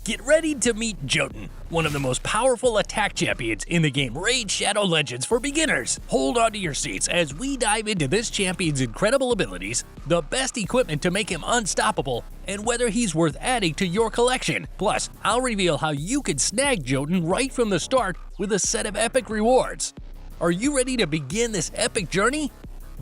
Get ready to meet Jotun, one of the most powerful attack champions in the game Raid Shadow Legends for beginners. Hold on to your seats as we dive into this champion's incredible abilities, the best equipment to make him unstoppable, and whether he's worth adding to your collection. Plus, I'll reveal how you can snag Jotun right from the start with a set of epic rewards. Are you ready to begin this epic journey?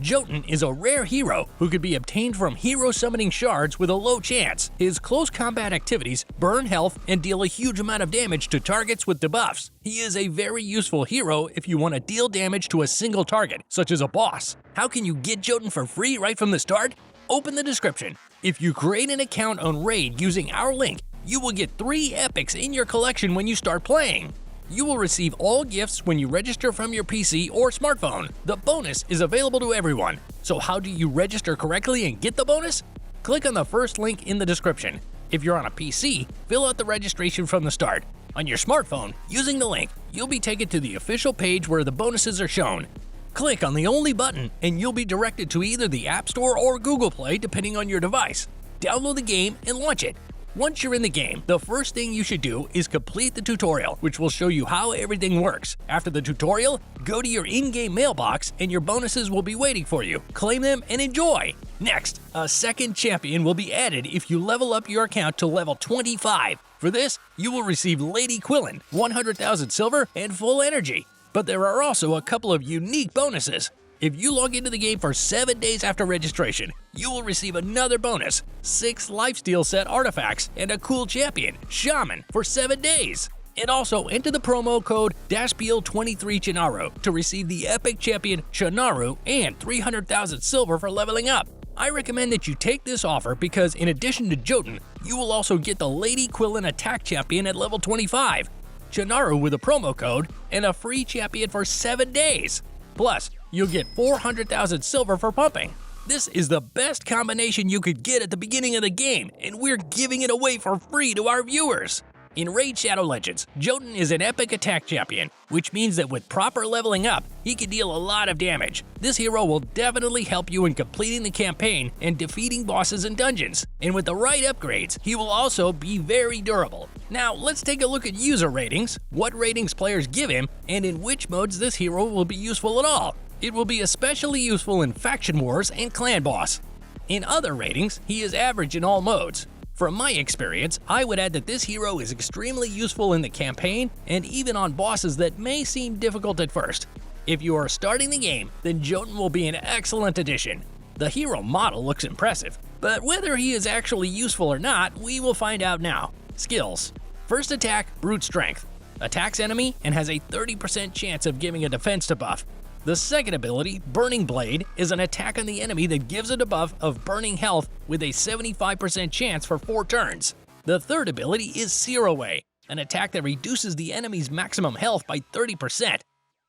Jotun is a rare hero who could be obtained from hero summoning shards with a low chance. His close combat activities burn health and deal a huge amount of damage to targets with debuffs. He is a very useful hero if you want to deal damage to a single target, such as a boss. How can you get Jotun for free right from the start? Open the description. If you create an account on Raid using our link, you will get 3 epics in your collection when you start playing. You will receive all gifts when you register from your PC or smartphone. The bonus is available to everyone. So how do you register correctly and get the bonus? Click on the first link in the description. If you're on a PC, fill out the registration from the start. On your smartphone, using the link, you'll be taken to the official page where the bonuses are shown. Click on the only button and you'll be directed to either the App Store or Google Play depending on your device. Download the game and launch it. Once you're in the game, the first thing you should do is complete the tutorial, which will show you how everything works. After the tutorial, go to your in-game mailbox and your bonuses will be waiting for you. Claim them and enjoy! Next, a second champion will be added if you level up your account to level 25. For this, you will receive Lady Quillen, 100,000 silver, and full energy. But there are also a couple of unique bonuses. If you log into the game for 7 days after registration, you will receive another bonus, 6 lifesteal set artifacts, and a cool champion, Shaman, for 7 days. And also enter the promo code DASPIEL23CHINARU to receive the epic champion Chinaru and 300,000 silver for leveling up. I recommend that you take this offer because in addition to Jotun, you will also get the Lady Quillen attack champion at level 25, Chinaru with a promo code, and a free champion for 7 days. Plus, you'll get 400,000 silver for pumping. This is the best combination you could get at the beginning of the game, and we're giving it away for free to our viewers. In Raid Shadow Legends, Jotun is an epic attack champion, which means that with proper leveling up, he can deal a lot of damage. This hero will definitely help you in completing the campaign and defeating bosses and dungeons. And with the right upgrades, he will also be very durable. Now, let's take a look at user ratings, what ratings players give him, and in which modes this hero will be useful at all. It will be especially useful in Faction Wars and Clan Boss. In other ratings, he is average in all modes. From my experience, I would add that this hero is extremely useful in the campaign and even on bosses that may seem difficult at first. If you are starting the game, then Jotun will be an excellent addition. The hero model looks impressive, but whether he is actually useful or not, we will find out now. Skills. First attack, Brute Strength. Attacks enemy and has a 30% chance of giving a defense debuff. The second ability, Burning Blade, is an attack on the enemy that gives a debuff of burning health with a 75% chance for 4 turns. The third ability is Sear Away, an attack that reduces the enemy's maximum health by 30%.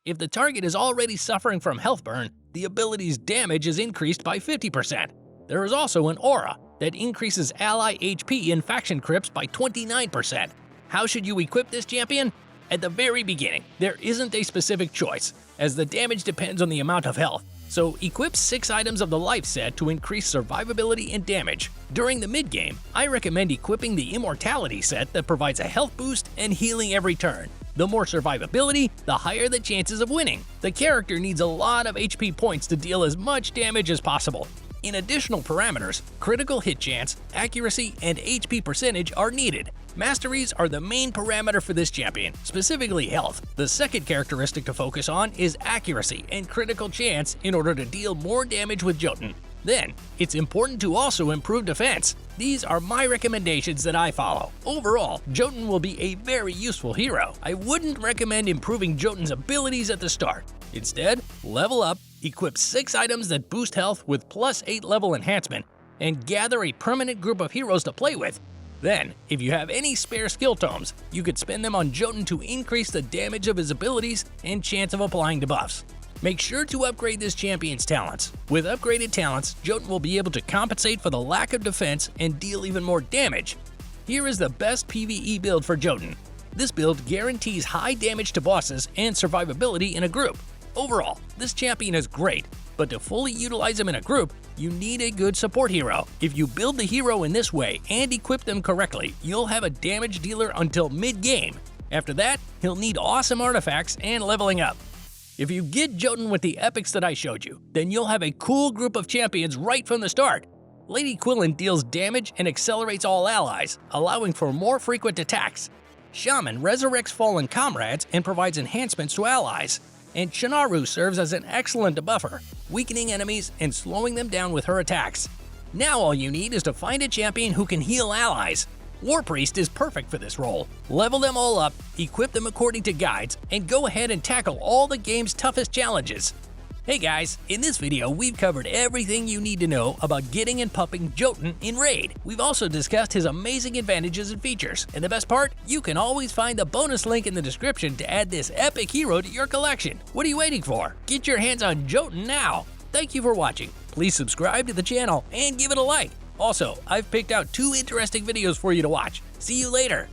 If the target is already suffering from health burn, the ability's damage is increased by 50%. There is also an Aura that increases ally HP in faction crypts by 29%. How should you equip this champion? At the very beginning, there isn't a specific choice, as the damage depends on the amount of health. So equip 6 items of the life set to increase survivability and damage. During the mid-game, I recommend equipping the immortality set that provides a health boost and healing every turn. The more survivability, the higher the chances of winning. The character needs a lot of HP points to deal as much damage as possible. In additional parameters, critical hit chance, accuracy, and HP percentage are needed. Masteries are the main parameter for this champion, specifically health. The second characteristic to focus on is accuracy and critical chance in order to deal more damage with Jotun. Then, it's important to also improve defense. These are my recommendations that I follow. Overall, Jotun will be a very useful hero. I wouldn't recommend improving Jotun's abilities at the start. Instead, level up, equip 6 items that boost health with +8 level enhancement, and gather a permanent group of heroes to play with. Then, if you have any spare skill tomes, you could spend them on Jotun to increase the damage of his abilities and chance of applying debuffs. Make sure to upgrade this champion's talents. With upgraded talents, Jotun will be able to compensate for the lack of defense and deal even more damage. Here is the best PvE build for Jotun. This build guarantees high damage to bosses and survivability in a group. Overall, this champion is great. But to fully utilize them in a group, you need a good support hero. If you build the hero in this way and equip them correctly, you'll have a damage dealer until mid-game. After that, he'll need awesome artifacts and leveling up. If you get Jotun with the epics that I showed you, then you'll have a cool group of champions right from the start. Lady Quillen deals damage and accelerates all allies, allowing for more frequent attacks. Shaman resurrects fallen comrades and provides enhancements to allies. And Shinaru serves as an excellent debuffer, weakening enemies and slowing them down with her attacks. Now all you need is to find a champion who can heal allies. War Priest is perfect for this role. Level them all up, equip them according to guides, and go ahead and tackle all the game's toughest challenges. Hey guys, in this video we've covered everything you need to know about getting and pupping Jotun in Raid. We've also discussed his amazing advantages and features, and the best part, you can always find the bonus link in the description to add this epic hero to your collection. What are you waiting for? Get your hands on Jotun now! Thank you for watching. Please subscribe to the channel and give it a like. Also, I've picked out 2 interesting videos for you to watch. See you later!